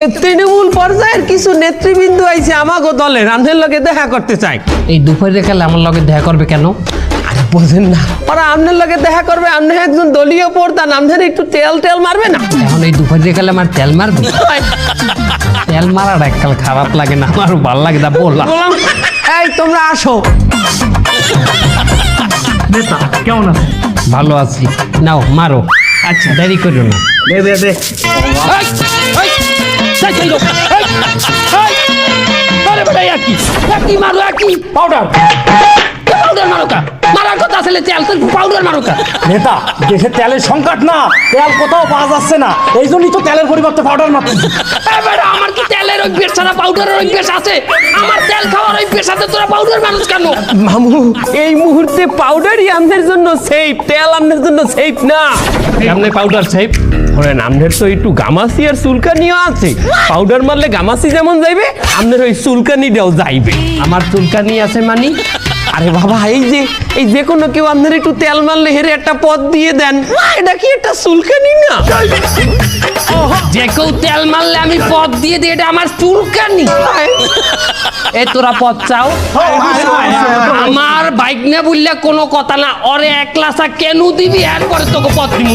তৃণমূল পর্যায়ের কিছু নেতৃবৃন্দ আইছে আমাগো দলের আমনের লগে দেখা করতে চাই। এই দুপুরে কালে আমার লগে দেখা করবে কেন? আরে বোঝেন না, ওরা আমনের লগে দেখা করবে। আমনে একজন দলীয় প্রধান, আমনের একটু তেল তেল মারবে না? এখন এই দুপুরে কালে আমার তেল মারবে? তেল মারার এককাল খারাপ লাগে না, আমার ভালো লাগে না। বললাম এই তোমরা আসো। নেতা কেমন আছে? ভালো আছি, নাও মারো। আচ্ছা দেরি করো না। দে দে দে। নেতা দেশে তেলের সংকট না, তেল কোথাও পাওয়া যাচ্ছে না, এই জন্যই তো তেলের পরিবর্তে পাউডার মারতেছি। আমার কি তেলের অভ্যেস ছাড়া পাউডারের অভ্যেস আছে? আমার তেল খাওয়ার অভ্যেস আছে, তোরা পাউডার মানুষ কেন? মামু, এই মুহূর্তে পাউডারই আমনের জন্য সেফ, তেল আমনের জন্য সেফ না। আমনে পাউডার সেফ ধরেন, আমনের তো একটু গামাসি আর চুলকানিও আছে। পাউডার মারলে গামাসি যেমন যাইবে, আমনের ওই চুলকানিটাও যাইবে। আমার চুলকানি আছে মানি? আরে বাবা, এই যে কোনো কেউ আপনার একটু তেল মারলে হেরে একটা পথ দিয়ে দেন, এটা কি একটা চুলকানি না? যে কেউ তেল মারলে আমি পথ দিয়ে দিই, এটা আমার চুলকানি? এ তোরা পথ চাও? আমার বাইক না বললে কোনো কথা না, ওরে একলাসা কেন দিবি, এরপরে তোকে পথ দিমু।